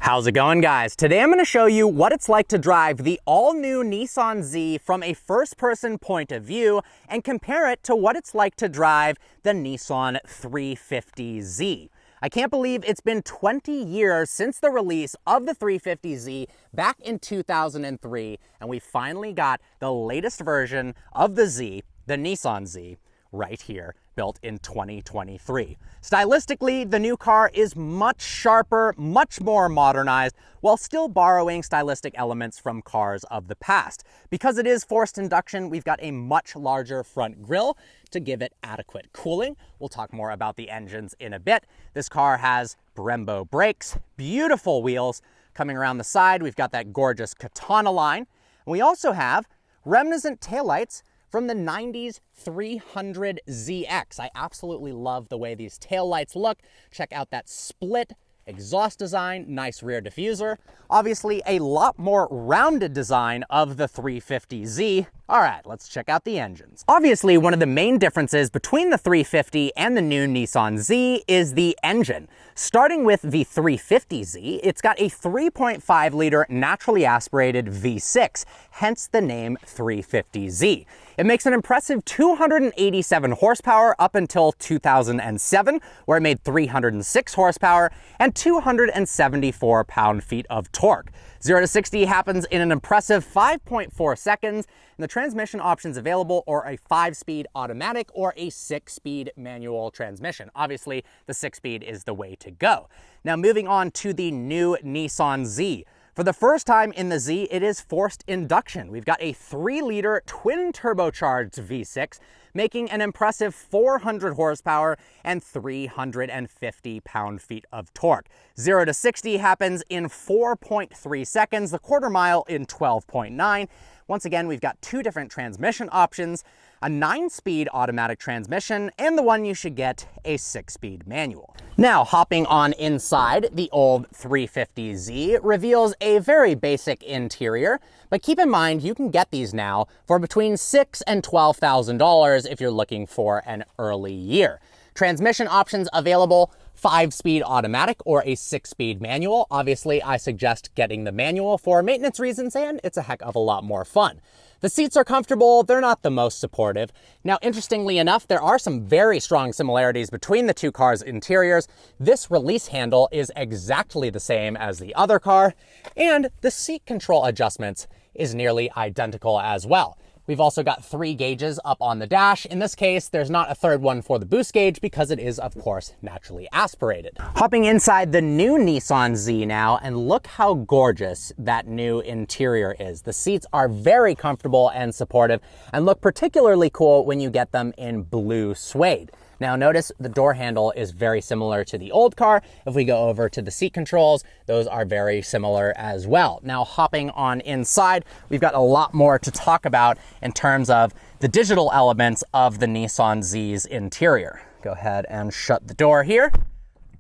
How's it going, guys? Today I'm going to show you what it's like to drive the all-new Nissan Z from a first-person point of view and compare it to what it's like to drive the Nissan 350Z. I can't believe it's been 20 years since the release of the 350Z back in 2003, and we finally got the latest version of the Z, the Nissan Z, right here, built in 2023. Stylistically, the new car is much sharper, much more modernized, while still borrowing stylistic elements from cars of the past. Because it is forced induction, we've got a much larger front grille to give it adequate cooling. We'll talk more about the engines in a bit. This car has Brembo brakes, beautiful wheels. Coming around the side, we've got that gorgeous Katana line. And we also have reminiscent taillights from the 90s 300ZX. I absolutely love the way these taillights look. Check out that split exhaust design, nice rear diffuser. Obviously a lot more rounded design of the 350Z. All right, let's check out the engines. Obviously, one of the main differences between the 350 and the new Nissan Z is the engine. Starting with the 350Z, it's got a 3.5 liter naturally aspirated V6, hence the name 350Z. It makes an impressive 287 horsepower up until 2007, where it made 306 horsepower and 274 pound-feet of torque. 0 to 60 happens in an impressive 5.4 seconds, and the transmission options available are a 5-speed automatic or a 6-speed manual transmission. Obviously, the 6-speed is the way to go. Now, moving on to the new Nissan Z. For the first time in the Z, it is forced induction. We've got a 3-liter twin turbocharged V6, making an impressive 400 horsepower and 350 pound-feet of torque. 0 to 60 happens in 4.3 seconds, the quarter mile in 12.9. Once again, we've got two different transmission options, a 9-speed automatic transmission, and the one you should get, a 6-speed manual. Now, hopping on inside, the old 350Z reveals a very basic interior, but keep in mind you can get these now for between $6,000 and $12,000 if you're looking for an early year. Transmission options available: 5-speed automatic or a 6-speed manual. Obviously, I suggest getting the manual for maintenance reasons, and it's a heck of a lot more fun. The seats are comfortable, they're not the most supportive. Now, interestingly enough, there are some very strong similarities between the two cars' interiors. This release handle is exactly the same as the other car, and the seat control adjustments is nearly identical as well. We've also got 3 gauges up on the dash. In this case, there's not a third one for the boost gauge because it is, of course, naturally aspirated. Hopping inside the new Nissan Z now, and look how gorgeous that new interior is. The seats are very comfortable and supportive and look particularly cool when you get them in blue suede. Now notice the door handle is very similar to the old car. If we go over to the seat controls, those are very similar as well. Now hopping on inside, we've got a lot more to talk about in terms of the digital elements of the Nissan Z's interior. Go ahead and shut the door here.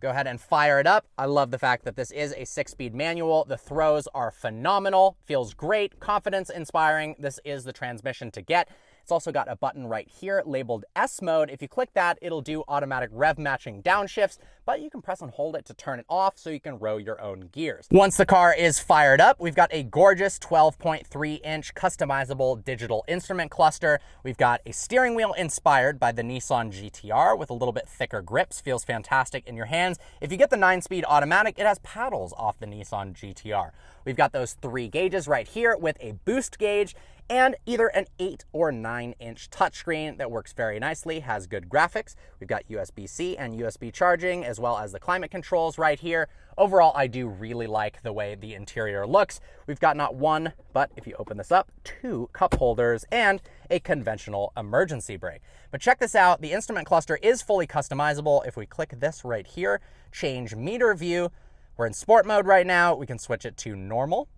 Go ahead and fire it up. I love the fact that this is a 6-speed manual. The throws are phenomenal, feels great, confidence inspiring. This is the transmission to get. It's also got a button right here labeled S mode. If you click that, it'll do automatic rev matching downshifts, but you can press and hold it to turn it off so you can row your own gears. Once the car is fired up, we've got a gorgeous 12.3-inch customizable digital instrument cluster. We've got a steering wheel inspired by the Nissan GT-R with a little bit thicker grips. Feels fantastic in your hands. If you get the 9-speed automatic, it has paddles off the Nissan GT-R. We've got those 3 gauges right here with a boost gauge and either an 8 or 9-inch touchscreen that works very nicely, has good graphics. We've got USB-C and USB charging, as well as the climate controls right here. Overall, I do really like the way the interior looks. We've got not one, but if you open this up, 2 cup holders and a conventional emergency brake. But check this out, the instrument cluster is fully customizable. If we click this right here, change meter view, we're in sport mode right now. We can switch it to normal.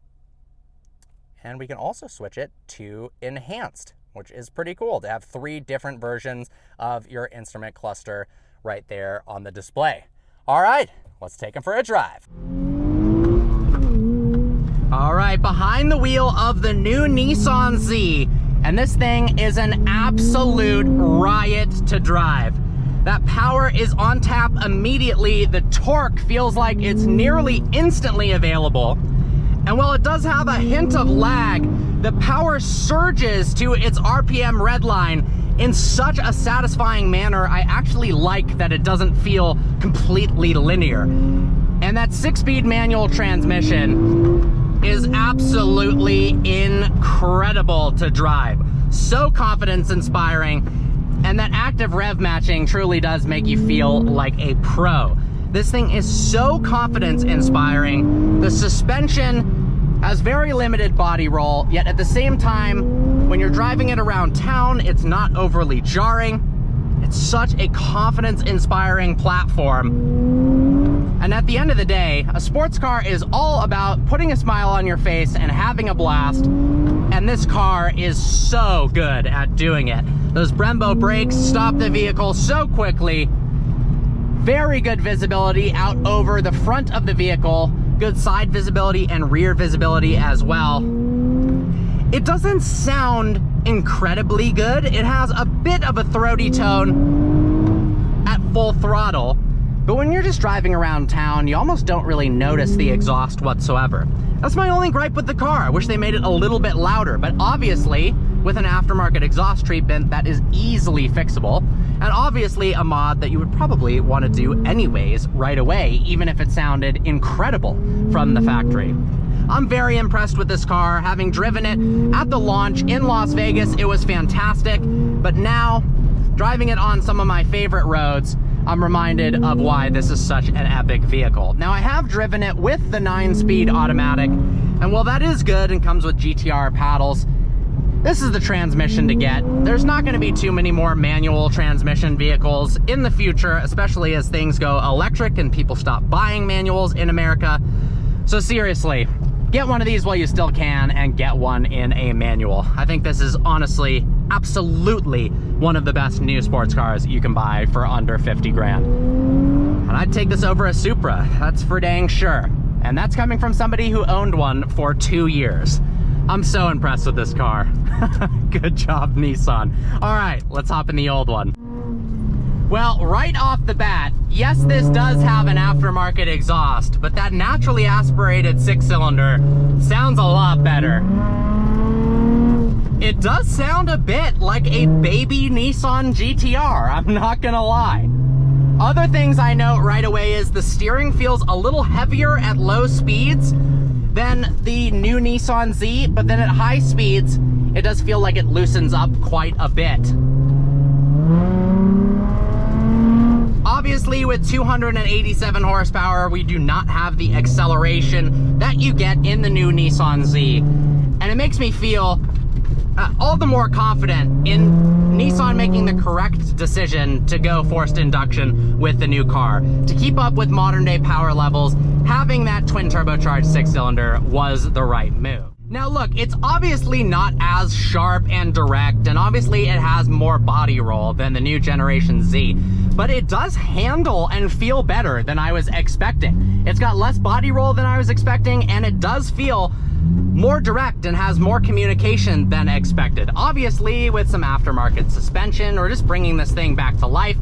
And we can also switch it to enhanced, which is pretty cool to have 3 different versions of your instrument cluster right there on the display. All right, let's take them for a drive. All right, behind the wheel of the new Nissan Z, and this thing is an absolute riot to drive. That power is on tap immediately. The torque feels like it's nearly instantly available. And while it does have a hint of lag, the power surges to its RPM redline in such a satisfying manner. I actually like that it doesn't feel completely linear. And that 6-speed manual transmission is absolutely incredible to drive. So confidence-inspiring, and that active rev matching truly does make you feel like a pro. This thing is so confidence-inspiring. The suspension has very limited body roll, yet at the same time, when you're driving it around town, it's not overly jarring. It's such a confidence-inspiring platform. And at the end of the day, a sports car is all about putting a smile on your face and having a blast. And this car is so good at doing it. Those Brembo brakes stop the vehicle so quickly. Very good visibility out over the front of the vehicle. Good side visibility and rear visibility as well. It doesn't sound incredibly good. It has a bit of a throaty tone at full throttle, but when you're just driving around town, you almost don't really notice the exhaust whatsoever. That's my only gripe with the car. I wish they made it a little bit louder, but obviously, with an aftermarket exhaust treatment, that is easily fixable, and obviously a mod that you would probably want to do anyways right away, even if it sounded incredible from the factory. I'm very impressed with this car. Having driven it at the launch in Las Vegas, it was fantastic, but now, driving it on some of my favorite roads, I'm reminded of why this is such an epic vehicle. Now, I have driven it with the 9-speed automatic, and while that is good and comes with GTR paddles, this is the transmission to get. There's not going to be too many more manual transmission vehicles in the future, especially as things go electric and people stop buying manuals in America. So seriously, get one of these while you still can and get one in a manual. I think this is honestly, absolutely one of the best new sports cars you can buy for under 50 grand. And I'd take this over a Supra, that's for dang sure. And that's coming from somebody who owned one for 2 years. I'm so impressed with this car. Good job, Nissan. All right, let's hop in the old one. Well, right off the bat, yes, this does have an aftermarket exhaust, but that naturally aspirated 6-cylinder sounds a lot better. It does sound a bit like a baby Nissan GTR, I'm not gonna lie. Other things I note right away is the steering feels a little heavier at low speeds than the new Nissan Z, but then at high speeds, it does feel like it loosens up quite a bit. Obviously, with 287 horsepower, we do not have the acceleration that you get in the new Nissan Z. And it makes me feel all the more confident in Nissan making the correct decision to go forced induction with the new car. To keep up with modern day power levels, having that twin turbocharged 6-cylinder was the right move. Now look, it's obviously not as sharp and direct, and obviously it has more body roll than the new generation Z, but it does handle and feel better than I was expecting. It's got less body roll than I was expecting, and it does feel more direct and has more communication than expected. Obviously, with some aftermarket suspension or just bringing this thing back to life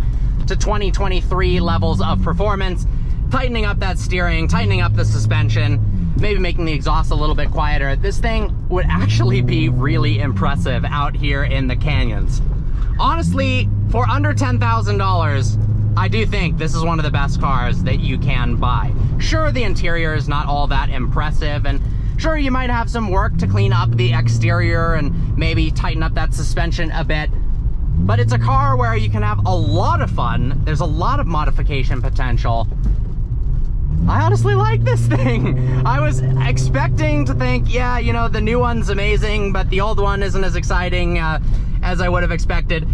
to 2023 levels of performance, tightening up that steering, tightening up the suspension, maybe making the exhaust a little bit quieter, this thing would actually be really impressive out here in the canyons. Honestly, for under $10,000, I do think this is one of the best cars that you can buy. Sure, the interior is not all that impressive, and sure, you might have some work to clean up the exterior and maybe tighten up that suspension a bit, but it's a car where you can have a lot of fun. There's a lot of modification potential. I honestly like this thing. I was expecting to think, yeah, you know, the new one's amazing, but the old one isn't as exciting as I would have expected.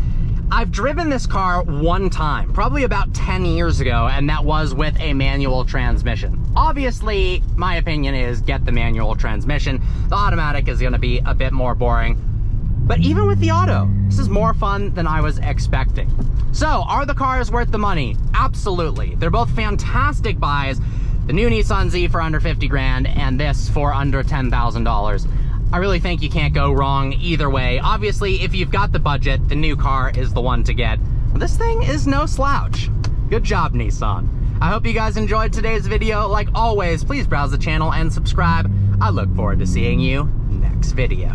I've driven this car one time, probably about 10 years ago, and that was with a manual transmission. Obviously, my opinion is get the manual transmission. The automatic is gonna be a bit more boring. But even with the auto, this is more fun than I was expecting. So, are the cars worth the money? Absolutely. They're both fantastic buys. The new Nissan Z for under 50 grand and this for under $10,000. I really think you can't go wrong either way. Obviously, if you've got the budget, the new car is the one to get. this thing is no slouch. Good job, Nissan. I hope you guys enjoyed today's video. Like always, please browse the channel and subscribe. I look forward to seeing you next video.